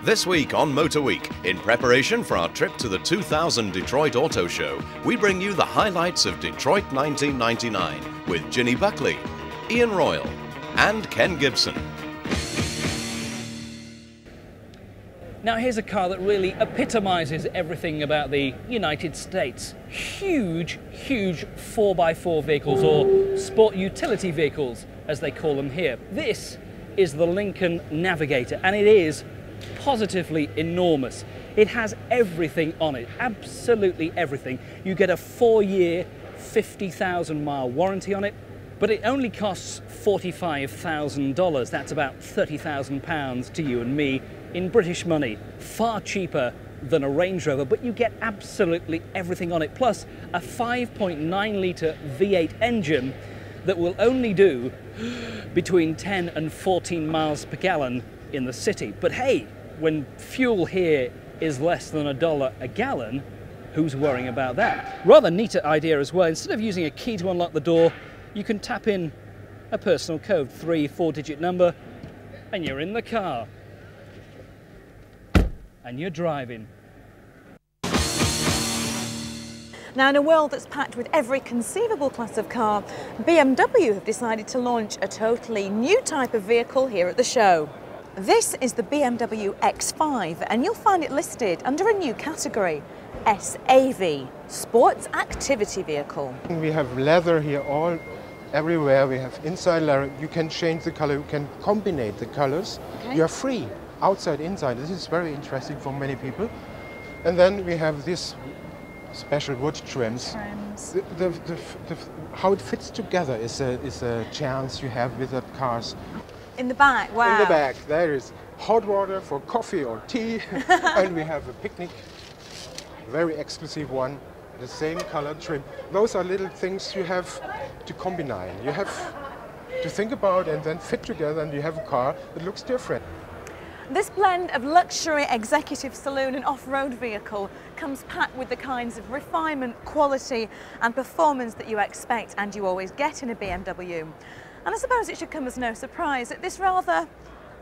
This week on Motor Week, in preparation for our trip to the 2000 Detroit Auto Show, we bring you the highlights of Detroit 1999 with Ginny Buckley, Ian Royle, and Ken Gibson. Now here's a car that really epitomizes everything about the United States. Huge, huge 4x4 vehicles, or sport utility vehicles, as they call them here. This is the Lincoln Navigator, and it is positively enormous. It has everything on it, absolutely everything. You get a 4-year, 50,000-mile warranty on it, but it only costs $45,000. That's about £30,000 to you and me in British money. Far cheaper than a Range Rover, but you get absolutely everything on it. Plus a 5.9-litre V8 engine that will only do between 10 and 14 miles per gallon in the city. But hey, when fuel here is less than $1 a gallon, who's worrying about that? Rather neater idea as well. Instead of using a key to unlock the door, you can tap in a personal code, 3-4-digit number, and you're in the car. And you're driving. Now, in a world that's packed with every conceivable class of car, BMW have decided to launch a totally new type of vehicle here at the show. This is the BMW X5, and you'll find it listed under a new category, SAV, Sports Activity Vehicle. We have leather here everywhere. We have inside leather. You can change the color, you can combine the colors. Okay. You are free, outside, inside. This is very interesting for many people. And then we have this special wood trims. How it fits together is a chance you have with the cars. In the back, wow. In the back, there is hot water for coffee or tea. And we have a picnic, very exclusive one, the same color trim. Those are little things you have to combine. You have to think about and then fit together, and you have a car that looks different. This blend of luxury, executive saloon and off-road vehicle comes packed with the kinds of refinement, quality and performance that you expect and you always get in a BMW. And I suppose it should come as no surprise that this rather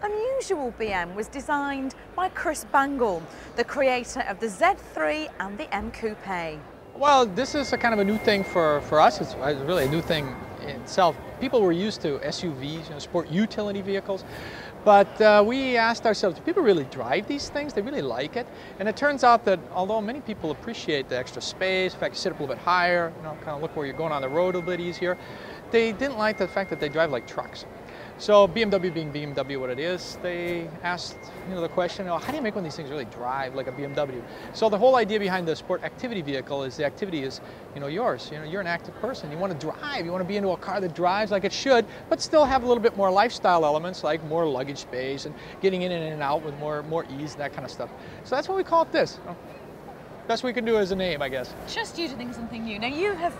unusual BM was designed by Chris Bangle, the creator of the Z3 and the M Coupe. Well, this is a kind of a new thing for us. It's really a new thing in itself. People were used to SUVs, sport utility vehicles. But we asked ourselves, do people really drive these things? They really like it. And it turns out that although many people appreciate the extra space, in fact you sit up a little bit higher, kind of look where you're going on the road a little bit easier, they didn't like the fact that they drive like trucks. So BMW being BMW what it is, they asked the question, how do you make one of these things really drive like a BMW? So the whole idea behind the sport activity vehicle is the activity is yours. You're an active person. You want to drive. You want to be into a car that drives like it should, but still have a little bit more lifestyle elements like more luggage space and getting in and out with more ease and that kind of stuff. So that's what we call it this. Best we can do as a name, I guess. Trust you to think of something new. Now you have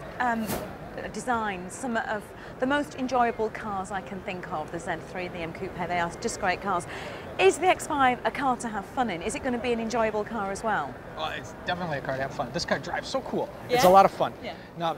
designed some of the most enjoyable cars I can think of, the Z3, the M Coupe, they are just great cars. Is the X5 a car to have fun in? Is it going to be an enjoyable car as well? Well, it's definitely a car to have fun. This car drives so cool. Yeah? It's a lot of fun. Yeah. Now,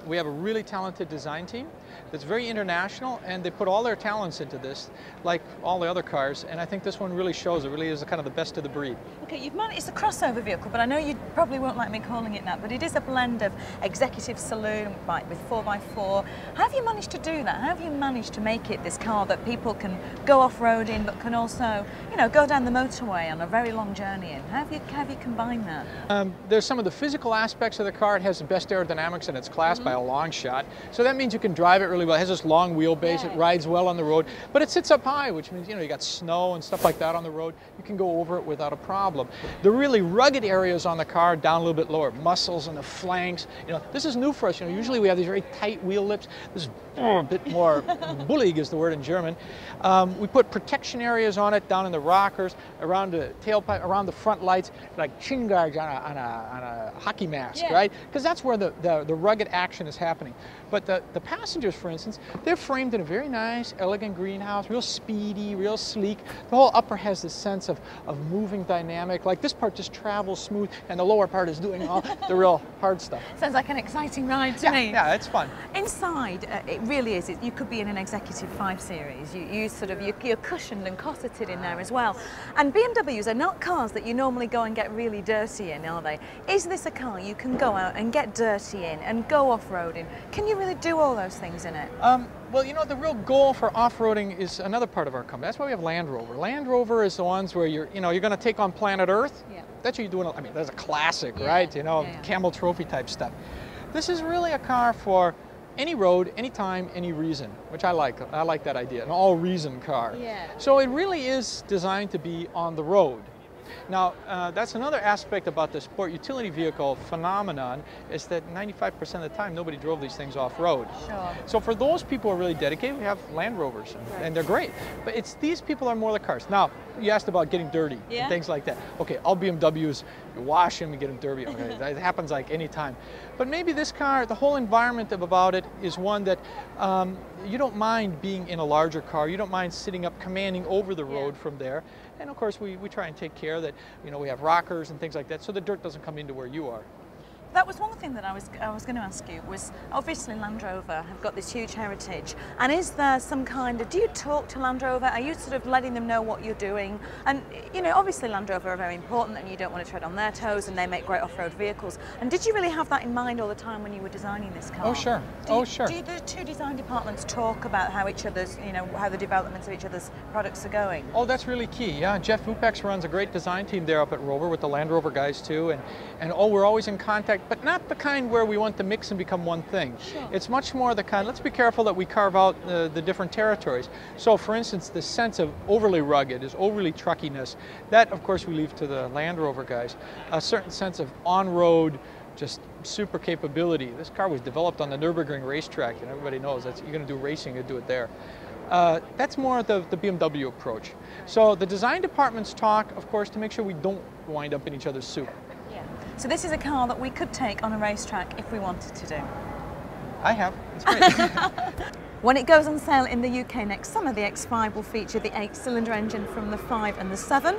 we have a really talented design team that's very international, and they put all their talents into this, like all the other cars, and I think this one really shows. It really is kind of the best of the breed. Okay, it's a crossover vehicle, but I know you probably won't like me calling it that, but it is a blend of executive saloon with 4x4. How have you managed to do that? How have you managed to make it this car that people can go off-road in, but can also, go down the motorway on a very long journey in? How have you combined that? There's some of the physical aspects of the car. It has the best aerodynamics in its class by a long shot. So that means you can drive it really well. It has this long wheelbase. It rides well on the road, but it sits up high, which means, you got snow and stuff like that on the road. You can go over it without a problem. The really rugged areas on the car down a little bit lower, muscles in the flanks. This is new for us. Usually we have these very tight wheel lips. This is a bit more bullig is the word in German. We put protection areas on it, down in the rockers, around the tailpipe, around the front lights, like chin guards on a hockey mask, right? Because that's where the rugged action is happening. But the passengers, for instance, they're framed in a very nice, elegant greenhouse, real speedy, real sleek. The whole upper has this sense of moving dynamic. Like this part just travels smooth, and the lower part is doing all the real hard stuff. Sounds like an exciting ride to me. Yeah, it's fun. Inside, it really is. You could be in an executive 5 Series. You're cushioned and cosseted fitted in there as well. And BMWs are not cars that you normally go and get really dirty in, are they? Is this a car you can go out and get dirty in and go off-roading? Can you really do all those things in it? Well, you know, the real goal for off-roading is another part of our company. That's why we have Land Rover. Land Rover is the ones where you're going to take on planet Earth. Yeah. That's what you're doing. I mean, that's a classic, right? You know, Camel Trophy type stuff. This is really a car for any road, anytime, any reason, which I like. I like that idea, an all-reason car. Yeah. So it really is designed to be on the road. Now, that's another aspect about the sport utility vehicle phenomenon, is that 95% of the time nobody drove these things off-road. Sure. So for those people who are really dedicated, we have Land Rovers, and they're great. But it's these people are more the cars. Now, you asked about getting dirty and things like that. Okay, all BMWs, you wash them, you get them dirty. Okay, that happens like any time. But maybe this car, the whole environment about it is one that you don't mind being in a larger car. You don't mind sitting up, commanding over the road from there. And of course, we try and take care that, you know, we have rockers and things like that, so the dirt doesn't come into where you are. That was one thing that I was going to ask you, was obviously Land Rover have got this huge heritage, and is there some kind of, do you talk to Land Rover? Are you sort of letting them know what you're doing? And you know, obviously Land Rover are very important and you don't want to tread on their toes, and they make great off-road vehicles. And did you really have that in mind all the time when you were designing this car? Oh sure, sure. Do the two design departments talk about how each other's, you know, how the developments of each other's products are going? Oh, that's really key, yeah. Jeff Vupex runs a great design team there up at Rover with the Land Rover guys too, and oh, we're always in contact, but not the kind where we want to mix and become one thing. Sure. It's much more the kind, let's be careful that we carve out the different territories. So for instance, the sense of overly rugged, is overly truckiness, that of course we leave to the Land Rover guys. A certain sense of on-road, just super capability. This car was developed on the Nürburgring racetrack, and everybody knows that you're going to do racing, you do it there. That's more the BMW approach. So the design departments talk, of course, to make sure we don't wind up in each other's soup. So this is a car that we could take on a racetrack if we wanted to do. I have. It's great. When it goes on sale in the UK next summer, the X5 will feature the 8-cylinder engine from the 5 and the 7,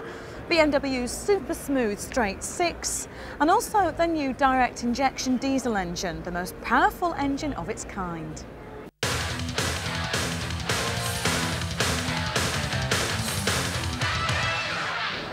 BMW's super smooth straight 6, and also the new direct injection diesel engine, the most powerful engine of its kind.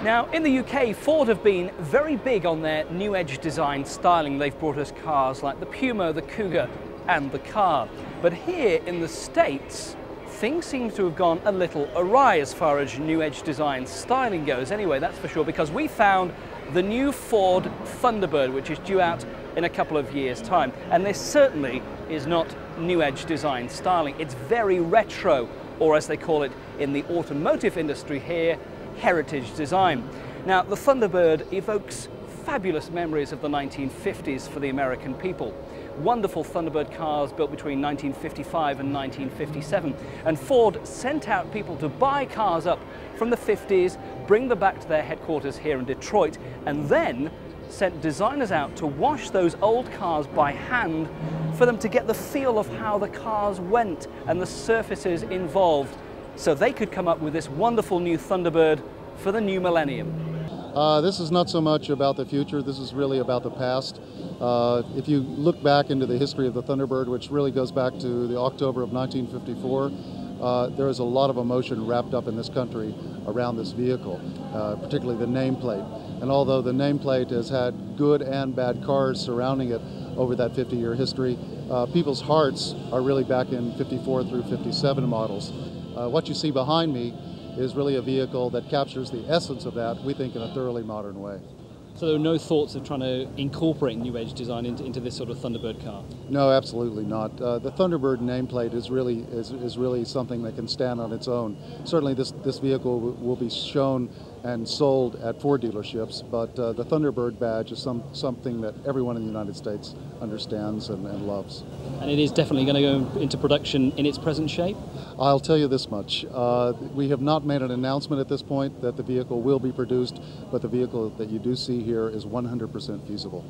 Now, in the UK, Ford have been very big on their new edge design styling. They've brought us cars like the Puma, the Cougar, and the Car. But here in the States, things seem to have gone a little awry as far as new edge design styling goes. Anyway, that's for sure, because we found the new Ford Thunderbird, which is due out in a couple of years' time. And this certainly is not new edge design styling. It's very retro, or as they call it in the automotive industry here, heritage design. Now, the Thunderbird evokes fabulous memories of the 1950s for the American people. Wonderful Thunderbird cars built between 1955 and 1957. And Ford sent out people to buy cars up from the 50s, bring them back to their headquarters here in Detroit, and then sent designers out to wash those old cars by hand for them to get the feel of how the cars went and the surfaces involved, so they could come up with this wonderful new Thunderbird for the new millennium. This is not so much about the future, this is really about the past. If you look back into the history of the Thunderbird, which really goes back to the October of 1954, there is a lot of emotion wrapped up in this country around this vehicle, particularly the nameplate. And although the nameplate has had good and bad cars surrounding it over that 50-year history, people's hearts are really back in 54 through 57 models. What you see behind me is really a vehicle that captures the essence of that, we think, in a thoroughly modern way. So there are no thoughts of trying to incorporate new edge design into this sort of Thunderbird car? No, absolutely not. The Thunderbird nameplate is really something that can stand on its own. Certainly this vehicle will be shown and sold at Ford dealerships, but the Thunderbird badge is something that everyone in the United States understands and loves. And it is definitely going to go into production in its present shape? I'll tell you this much. We have not made an announcement at this point that the vehicle will be produced, but the vehicle that you do see here is 100% feasible.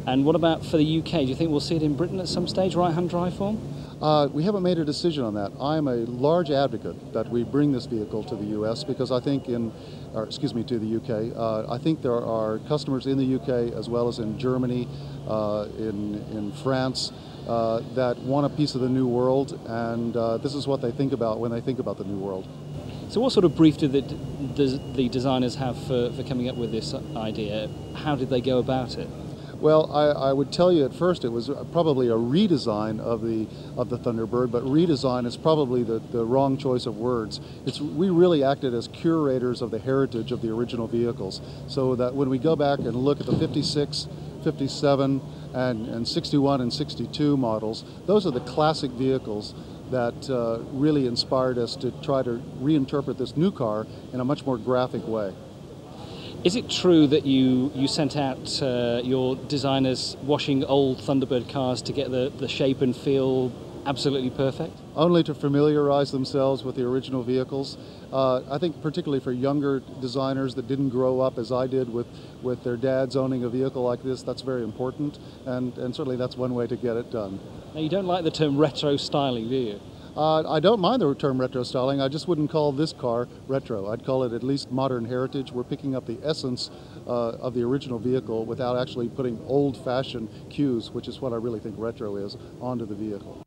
And what about for the UK? Do you think we'll see it in Britain at some stage, right-hand drive form? We haven't made a decision on that. I am a large advocate that we bring this vehicle to the US because I think to the UK. I think there are customers in the UK as well as in Germany, in France, that want a piece of the new world, and this is what they think about when they think about the new world. So what sort of brief did the designers have for coming up with this idea? How did they go about it? Well, I would tell you at first it was probably a redesign of the Thunderbird, but redesign is probably the wrong choice of words. We really acted as curators of the heritage of the original vehicles, so that when we go back and look at the 56, 57, and 61 and 62 models, those are the classic vehicles that really inspired us to try to reinterpret this new car in a much more graphic way. Is it true that you sent out your designers washing old Thunderbird cars to get the shape and feel absolutely perfect? Only to familiarize themselves with the original vehicles. I think particularly for younger designers that didn't grow up as I did with their dads owning a vehicle like this, that's very important, and certainly that's one way to get it done. Now, you don't like the term retro styling, do you? I don't mind the term retro styling. I just wouldn't call this car retro. I'd call it at least modern heritage. We're picking up the essence of the original vehicle without actually putting old-fashioned cues, which is what I really think retro is, onto the vehicle.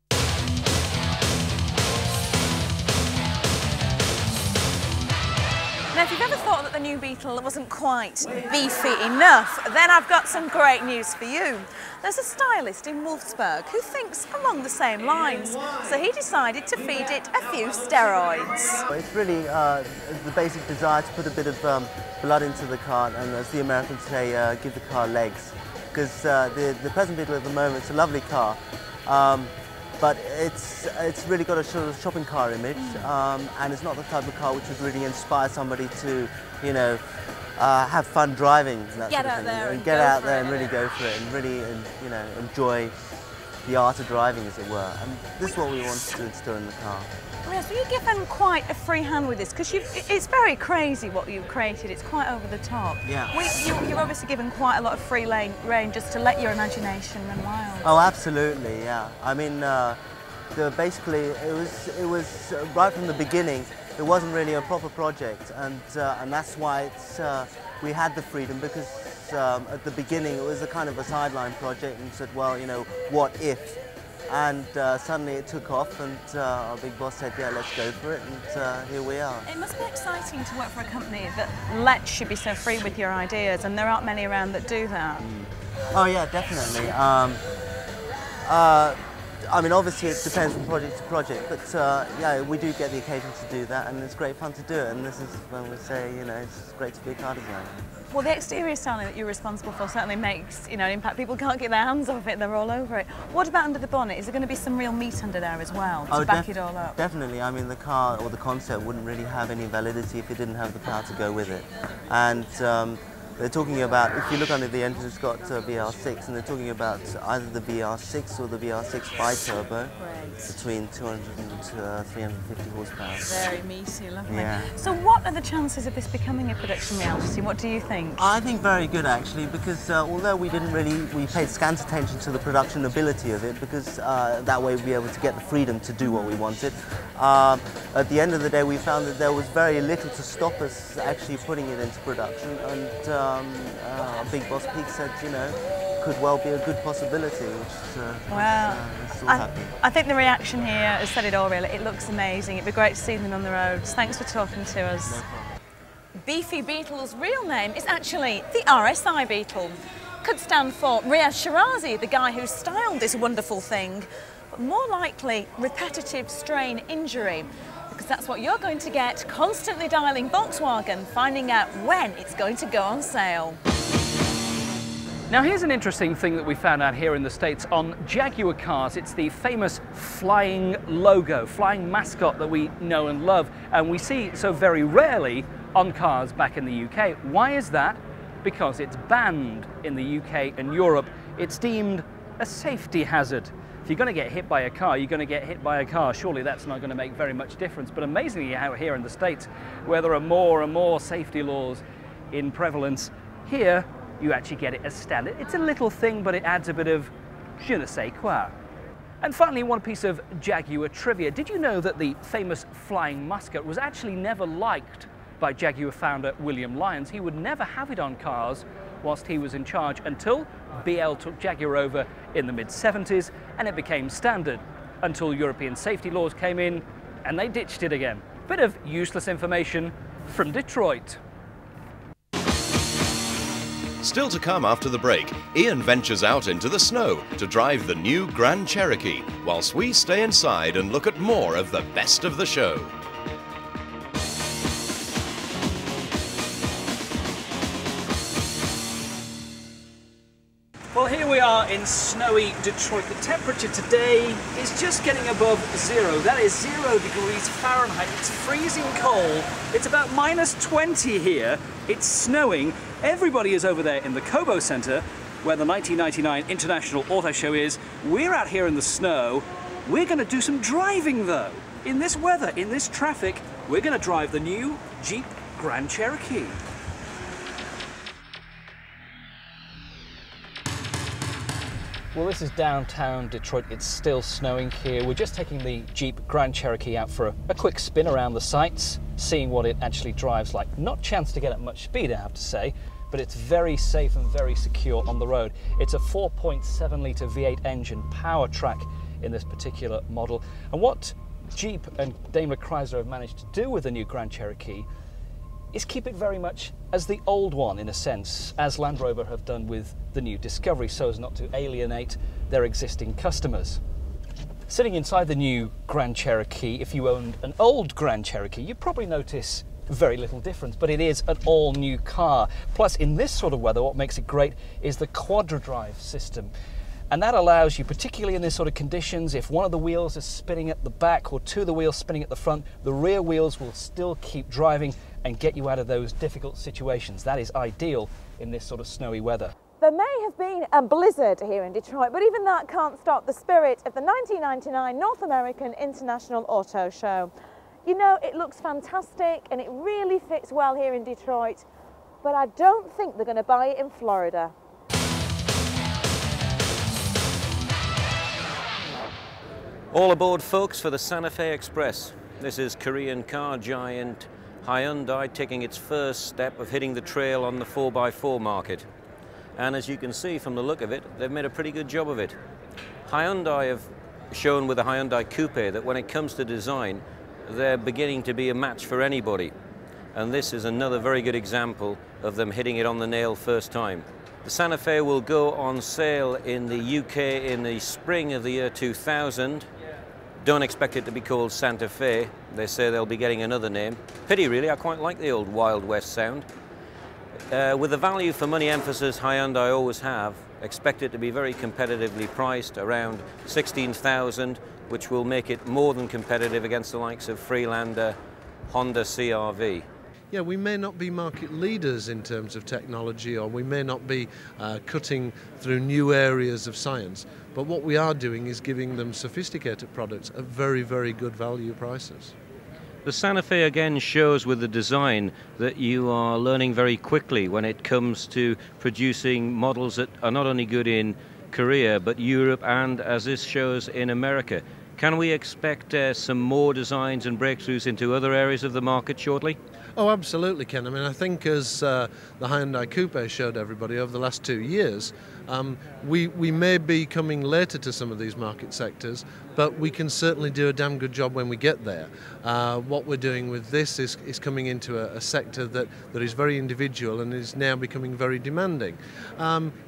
Now, if you've ever thought that the new Beetle wasn't quite beefy enough, then I've got some great news for you. There's a stylist in Wolfsburg who thinks along the same lines, so he decided to feed it a few steroids. It's really the basic desire to put a bit of blood into the car, and as the Americans say, give the car legs. Because the present Beetle at the moment, it's a lovely car, but it's really got a sort of shopping car image, and it's not the type of car which would really inspire somebody to, you know, have fun driving and that Get sort of out thing. there And and get go out for there it, and really go for it, and really, you know, enjoy the art of driving, as it were. And this is what we want to instill in the car. Yeah, so you're given quite a free hand with this, because it's very crazy what you've created. It's quite over the top. Yeah. You're obviously given quite a lot of free rein just to let your imagination run wild. Oh, absolutely, yeah. I mean, basically, it was right from the beginning. It wasn't really a proper project, and that's why we had the freedom, because at the beginning it was a kind of a sideline project, and said, well, you know, what if? And suddenly it took off, and our big boss said, yeah, let's go for it, and here we are. It must be exciting to work for a company that lets you be so free with your ideas, and there aren't many around that do that. Oh yeah, definitely. I mean, obviously it depends from project to project, but yeah, we do get the occasion to do that, and it's great fun to do it, and this is when we say, you know, it's great to be a car designer. Well, the exterior styling that you're responsible for certainly makes, you know, an impact. People can't get their hands off it, they're all over it. What about under the bonnet? Is there going to be some real meat under there as well to back it all up? Definitely. I mean, the car or the concept wouldn't really have any validity if it didn't have the power to go with it. And they're talking about, if you look under the engine, it's got VR6, and they're talking about either the VR6 or the VR6 bi-turbo, between 200 and 350 horsepower. Very meaty, lovely. Yeah. So what are the chances of this becoming a production reality? What do you think? I think very good, actually, because although we paid scant attention to the production ability of it, because that way we'd be able to get the freedom to do what we wanted. At the end of the day, we found that there was very little to stop us actually putting it into production, and our big boss Pete said, you know, could well be a good possibility, which makes us all happy. I think the reaction here has said it all, really. It looks amazing. It'd be great to see them on the roads. Thanks for talking to us. No problem. Beefy Beetle's real name is actually the RSI Beetle. Could stand for Riaz Shirazi, the guy who styled this wonderful thing, but more likely repetitive strain injury, because that's what you're going to get constantly dialing Volkswagen, finding out when it's going to go on sale. Now here's an interesting thing that we found out here in the States on Jaguar cars. It's the famous flying logo, flying mascot that we know and love, and we see so very rarely on cars back in the UK. Why is that? Because it's banned in the UK and Europe. It's deemed a safety hazard. If you're going to get hit by a car, you're going to get hit by a car. Surely that's not going to make very much difference. But amazingly, out here in the States, where there are more and more safety laws in prevalence, here you actually get it as standard. It's a little thing, but it adds a bit of je ne sais quoi. And finally, one piece of Jaguar trivia. Did you know that the famous flying Mascot was actually never liked by Jaguar founder William Lyons? He would never have it on cars whilst he was in charge until BL took Jaguar over in the mid-70s, and it became standard until European safety laws came in and they ditched it again. Bit of useless information from Detroit. Still to come after the break, Ian ventures out into the snow to drive the new Grand Cherokee, whilst we stay inside and look at more of the best of the show. Well, here we are in snowy Detroit. The temperature today is just getting above 0. That is 0 degrees Fahrenheit. It's freezing cold. It's about -20 here. It's snowing. Everybody is over there in the Cobo Center, where the 1999 International Auto Show is. We're out here in the snow. We're going to do some driving, though. In this weather, in this traffic, we're going to drive the new Jeep Grand Cherokee. Well, this is downtown Detroit. It's still snowing here. We're just taking the Jeep Grand Cherokee out for a quick spin around the sights, seeing what it actually drives like. Not a chance to get at much speed, I have to say, but it's very safe and very secure on the road. It's a 4.7 litre V8 engine power track in this particular model. And what Jeep and Daimler Chrysler have managed to do with the new Grand Cherokee is keep it very much as the old one, in a sense, as Land Rover have done with the new Discovery, so as not to alienate their existing customers. Sitting inside the new Grand Cherokee, if you owned an old Grand Cherokee, you'd probably notice very little difference, but it is an all-new car. Plus, in this sort of weather, what makes it great is the quadra-drive system. And that allows you, particularly in this sort of conditions, if one of the wheels is spinning at the back or two of the wheels spinning at the front, the rear wheels will still keep driving and get you out of those difficult situations. That is ideal in this sort of snowy weather. There may have been a blizzard here in Detroit, but even that can't stop the spirit of the 1999 North American International Auto Show. You know, it looks fantastic and it really fits well here in Detroit, but I don't think they're going to buy it in Florida. All aboard, folks, for the Santa Fe Express. This is Korean car giant Hyundai taking its first step of hitting the trail on the 4x4 market. And as you can see from the look of it, they've made a pretty good job of it. Hyundai have shown with the Hyundai Coupe that when it comes to design, they're beginning to be a match for anybody. And this is another very good example of them hitting it on the nail first time. The Santa Fe will go on sale in the UK in the spring of the year 2000. Don't expect it to be called Santa Fe. They say they'll be getting another name. Pity really, I quite like the old Wild West sound. With the value for money emphasis Hyundai always have, expect it to be very competitively priced, around $16,000, which will make it more than competitive against the likes of Freelander, Honda CR-V. Yeah, we may not be market leaders in terms of technology, or we may not be cutting through new areas of science, but what we are doing is giving them sophisticated products at very, very good value prices. The Santa Fe again shows with the design that you are learning very quickly when it comes to producing models that are not only good in Korea but Europe and, as this shows, in America. Can we expect some more designs and breakthroughs into other areas of the market shortly? Oh, absolutely, Ken. I mean, I think as the Hyundai Coupe showed everybody over the last 2 years, we may be coming later to some of these market sectors, but we can certainly do a damn good job when we get there. What we're doing with this is coming into a sector that is very individual and is now becoming very demanding.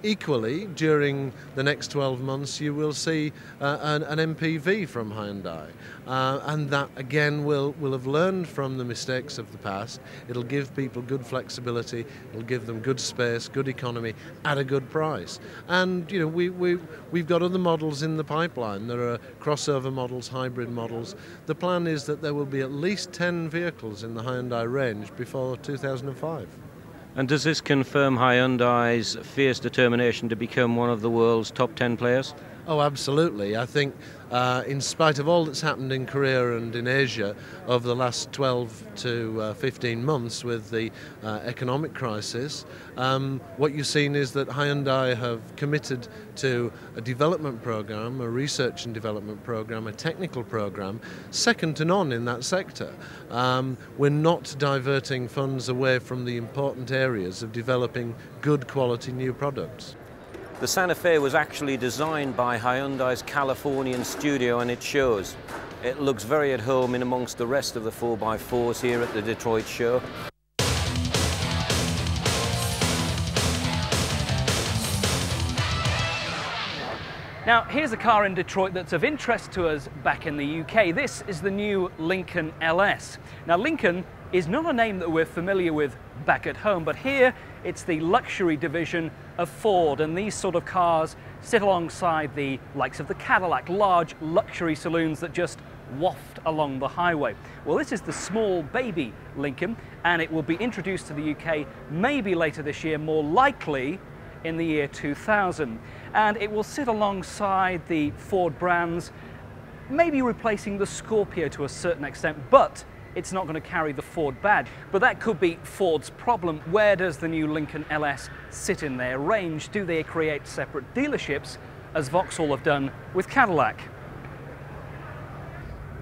Equally, during the next 12 months, you will see an MPV from Hyundai. And that, again, will have learned from the mistakes of the past. It'll give people good flexibility, it'll give them good space, good economy, at a good price. And, you know, we've got other models in the pipeline. There are crossover models, hybrid models. The plan is that there will be at least 10 vehicles in the Hyundai range before 2005. And does this confirm Hyundai's fierce determination to become one of the world's top 10 players? Oh, absolutely. I think in spite of all that's happened in Korea and in Asia over the last 12 to 15 months with the economic crisis, what you've seen is that Hyundai have committed to a development program, a research and development program, a technical program, second to none in that sector. We're not diverting funds away from the important areas of developing good quality new products. The Santa Fe was actually designed by Hyundai's Californian studio, and it shows. It looks very at home in amongst the rest of the 4x4s here at the Detroit show. Now, here's a car in Detroit that's of interest to us back in the UK. This is the new Lincoln LS. Now, Lincoln is not a name that we're familiar with back at home, but here it's the luxury division of Ford, and these sort of cars sit alongside the likes of the Cadillac, large luxury saloons that just waft along the highway. Well, this is the small baby Lincoln, and it will be introduced to the UK maybe later this year, more likely in the year 2000. And it will sit alongside the Ford brands, maybe replacing the Scorpio to a certain extent, but it's not going to carry the Ford badge. But that could be Ford's problem. Where does the new Lincoln LS sit in their range? Do they create separate dealerships, as Vauxhall have done with Cadillac?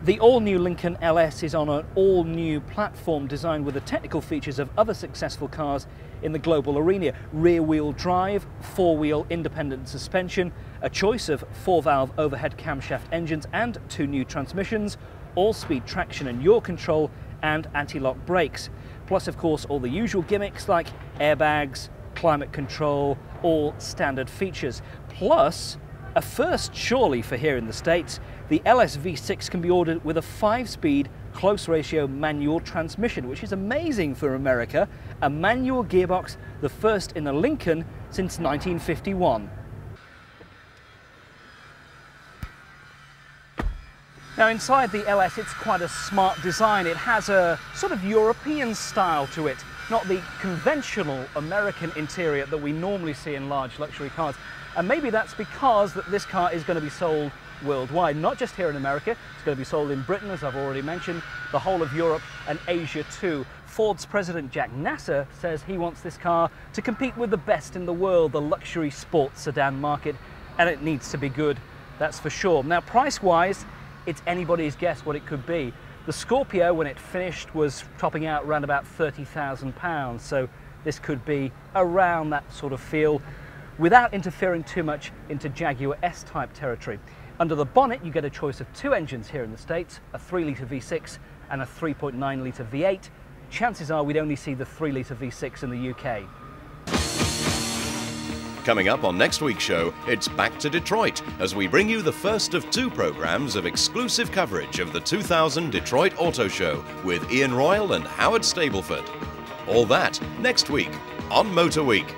The all-new Lincoln LS is on an all-new platform designed with the technical features of other successful cars in the global arena. Rear-wheel drive, four-wheel independent suspension, a choice of 4-valve overhead camshaft engines and 2 new transmissions, all-speed traction and yaw control, and anti-lock brakes. Plus, of course, all the usual gimmicks like airbags, climate control, all standard features. Plus, a first surely for here in the States, the LS V6 can be ordered with a 5-speed close ratio manual transmission, which is amazing for America. A manual gearbox, the first in a Lincoln since 1951. Now, inside the LS, it's quite a smart design. It has a sort of European style to it, not the conventional American interior that we normally see in large luxury cars. And maybe that's because this car is going to be sold worldwide, not just here in America. It's going to be sold in Britain, as I've already mentioned, the whole of Europe and Asia too. Ford's president Jack Nasser says he wants this car to compete with the best in the world, the luxury sports sedan market, and it needs to be good, that's for sure. Now, price-wise, it's anybody's guess what it could be. The Scorpio, when it finished, was topping out around about £30,000, so this could be around that sort of feel, without interfering too much into Jaguar S-type territory. Under the bonnet, you get a choice of 2 engines here in the States, a 3-litre V6 and a 3.9-litre V8. Chances are we'd only see the 3-litre V6 in the UK. Coming up on next week's show, it's back to Detroit as we bring you the first of 2 programs of exclusive coverage of the 2000 Detroit Auto Show with Ian Royle and Howard Stableford. All that next week on Motor Week.